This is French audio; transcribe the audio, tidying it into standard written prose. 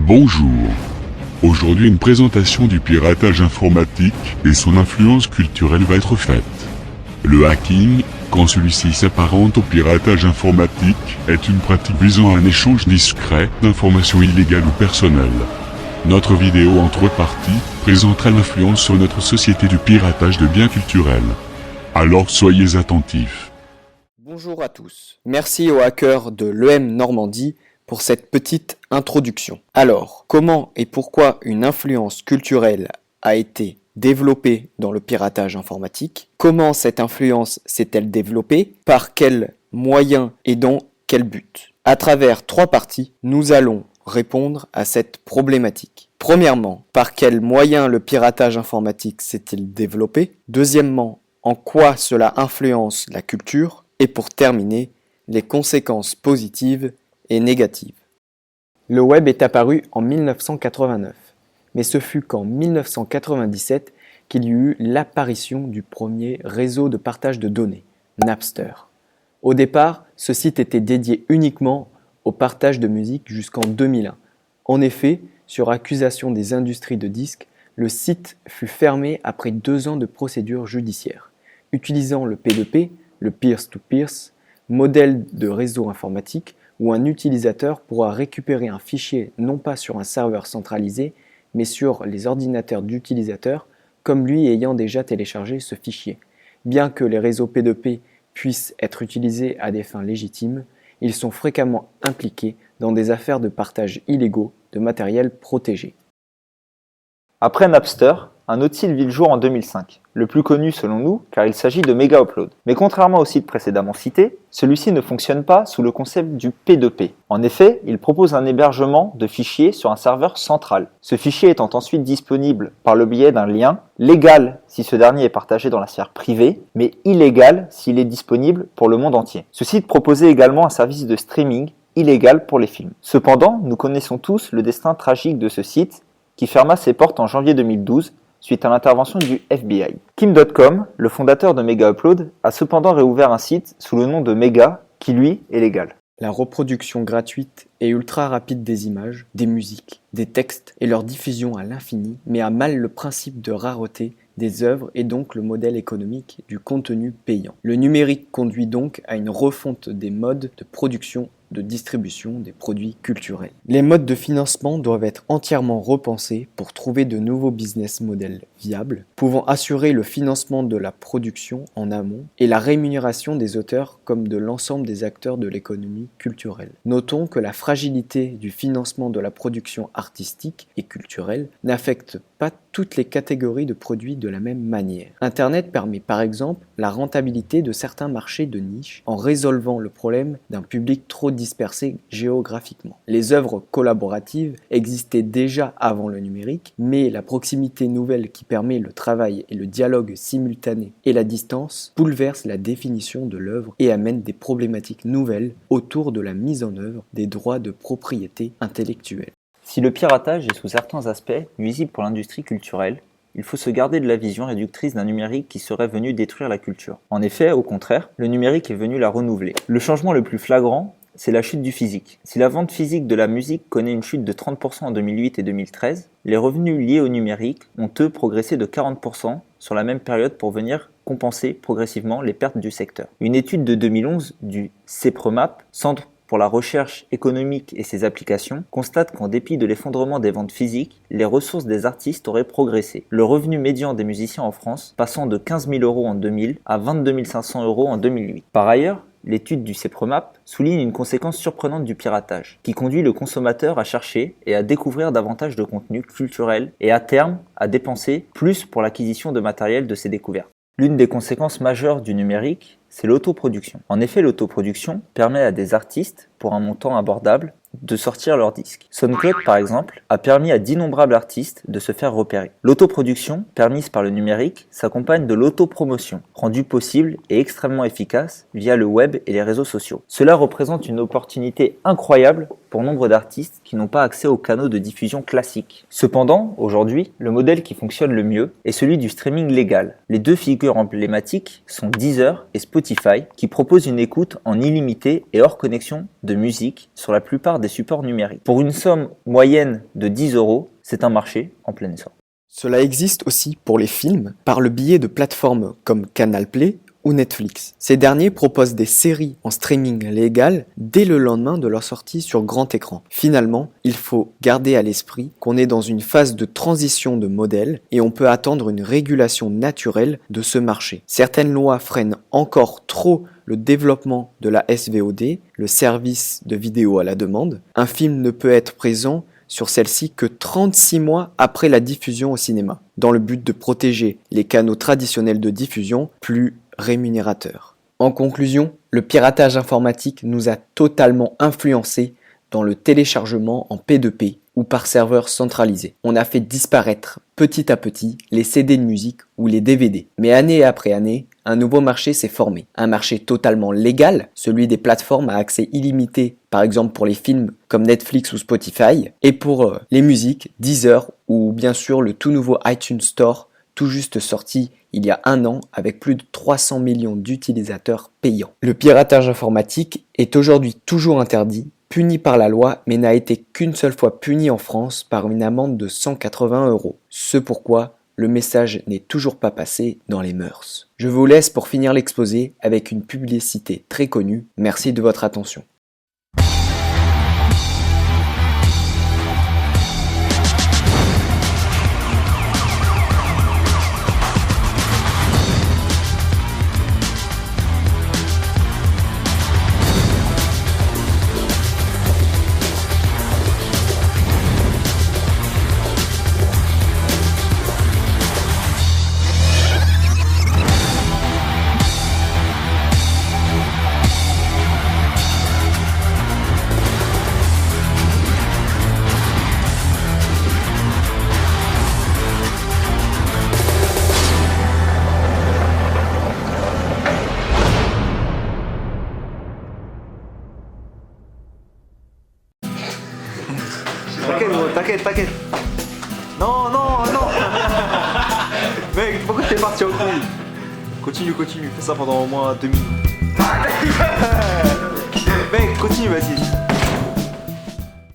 Bonjour. Aujourd'hui, une présentation du piratage informatique et son influence culturelle va être faite. Le hacking, quand celui-ci s'apparente au piratage informatique, est une pratique visant à un échange discret d'informations illégales ou personnelles. Notre vidéo en 3 parties présentera l'influence sur notre société du piratage de biens culturels. Alors soyez attentifs. Bonjour à tous. Merci aux hackers de l'EM Normandie pour cette petite introduction. Alors, comment et pourquoi une influence culturelle a été développée dans le piratage informatique? Comment cette influence s'est-elle développée? Par quels moyens et dans quel but? À travers 3 parties, nous allons répondre à cette problématique. Premièrement, par quels moyens le piratage informatique s'est-il développé? Deuxièmement, en quoi cela influence la culture? Et pour terminer, les conséquences positives et négatives. Le web est apparu en 1989, mais ce fut qu'en 1997 qu'il y eut l'apparition du premier réseau de partage de données, Napster. Au départ, ce site était dédié uniquement au partage de musique jusqu'en 2001. En effet, sur accusation des industries de disques, le site fut fermé après 2 ans de procédure judiciaire. Utilisant le P2P, le peer-to-peer, modèle de réseau informatique, où un utilisateur pourra récupérer un fichier non pas sur un serveur centralisé, mais sur les ordinateurs d'utilisateurs, comme lui ayant déjà téléchargé ce fichier. Bien que les réseaux P2P puissent être utilisés à des fins légitimes, ils sont fréquemment impliqués dans des affaires de partage illégaux de matériel protégé. Après Napster, un autre site vit le jour en 2005, le plus connu selon nous car il s'agit de Megaupload. Mais contrairement au site précédemment cité, celui-ci ne fonctionne pas sous le concept du P2P. En effet, il propose un hébergement de fichiers sur un serveur central. Ce fichier étant ensuite disponible par le biais d'un lien, légal si ce dernier est partagé dans la sphère privée, mais illégal s'il est disponible pour le monde entier. Ce site proposait également un service de streaming illégal pour les films. Cependant, nous connaissons tous le destin tragique de ce site qui ferma ses portes en janvier 2012 suite à l'intervention du FBI. Kim.com, le fondateur de Megaupload, a cependant réouvert un site sous le nom de Mega, qui lui est légal. La reproduction gratuite et ultra rapide des images, des musiques, des textes et leur diffusion à l'infini met à mal le principe de rareté des œuvres et donc le modèle économique du contenu payant. Le numérique conduit donc à une refonte des modes de production de distribution des produits culturels. Les modes de financement doivent être entièrement repensés pour trouver de nouveaux business models viables, pouvant assurer le financement de la production en amont et la rémunération des auteurs comme de l'ensemble des acteurs de l'économie culturelle. Notons que la fragilité du financement de la production artistique et culturelle n'affecte pas toutes les catégories de produits de la même manière. Internet permet par exemple la rentabilité de certains marchés de niche en résolvant le problème d'un public trop dispersé géographiquement. Les œuvres collaboratives existaient déjà avant le numérique, mais la proximité nouvelle qui permet le travail et le dialogue simultané et la distance bouleverse la définition de l'œuvre et amène des problématiques nouvelles autour de la mise en œuvre des droits de propriété intellectuelle. Si le piratage est sous certains aspects nuisible pour l'industrie culturelle, il faut se garder de la vision réductrice d'un numérique qui serait venu détruire la culture. En effet, au contraire, le numérique est venu la renouveler. Le changement le plus flagrant, c'est la chute du physique. Si la vente physique de la musique connaît une chute de 30% en 2008 et 2013, les revenus liés au numérique ont eux progressé de 40% sur la même période pour venir compenser progressivement les pertes du secteur. Une étude de 2011 du CEPREMAP, Centre pour la recherche économique et ses applications, constate qu'en dépit de l'effondrement des ventes physiques, les ressources des artistes auraient progressé. Le revenu médian des musiciens en France passant de 15 000 € en 2000 à 22 500 € en 2008. Par ailleurs, l'étude du CEPREMAP souligne une conséquence surprenante du piratage, qui conduit le consommateur à chercher et à découvrir davantage de contenus culturels et à terme à dépenser plus pour l'acquisition de matériel de ces découvertes. L'une des conséquences majeures du numérique, c'est l'autoproduction. En effet, l'autoproduction permet à des artistes, pour un montant abordable, de sortir leurs disques. SoundCloud, par exemple, a permis à d'innombrables artistes de se faire repérer. L'autoproduction, permise par le numérique, s'accompagne de l'autopromotion, rendue possible et extrêmement efficace via le web et les réseaux sociaux. Cela représente une opportunité incroyable pour nombre d'artistes qui n'ont pas accès aux canaux de diffusion classiques. Cependant, aujourd'hui, le modèle qui fonctionne le mieux est celui du streaming légal. Les 2 figures emblématiques sont Deezer et Spotify, qui proposent une écoute en illimité et hors connexion de de musique sur la plupart des supports numériques. Pour une somme moyenne de 10 €, c'est un marché en plein essor. Cela existe aussi pour les films par le biais de plateformes comme Canal Play ou Netflix. Ces derniers proposent des séries en streaming légal dès le lendemain de leur sortie sur grand écran. Finalement, il faut garder à l'esprit qu'on est dans une phase de transition de modèle et on peut attendre une régulation naturelle de ce marché. Certaines lois freinent encore trop le développement de la SVOD, le service de vidéo à la demande. Un film ne peut être présent sur celle-ci que 36 mois après la diffusion au cinéma, dans le but de protéger les canaux traditionnels de diffusion plus rémunérateurs. En conclusion, le piratage informatique nous a totalement influencés dans le téléchargement en P2P ou par serveur centralisé. On a fait disparaître petit à petit les CD de musique ou les DVD. Mais année après année, un nouveau marché s'est formé. Un marché totalement légal, celui des plateformes à accès illimité, par exemple pour les films comme Netflix ou Spotify, et pour les musiques, Deezer ou bien sûr le tout nouveau iTunes Store, tout juste sorti il y a un an avec plus de 300 millions d'utilisateurs payants. Le piratage informatique est aujourd'hui toujours interdit, puni par la loi, mais n'a été qu'une seule fois puni en France par une amende de 180 €. Ce pourquoi le message n'est toujours pas passé dans les mœurs. Je vous laisse pour finir l'exposé avec une publicité très connue. Merci de votre attention. T'inquiète. Non. Mec, pourquoi t'es parti en couille? Continue, fais ça pendant au moins 2 minutes. Mec, continue, vas-y.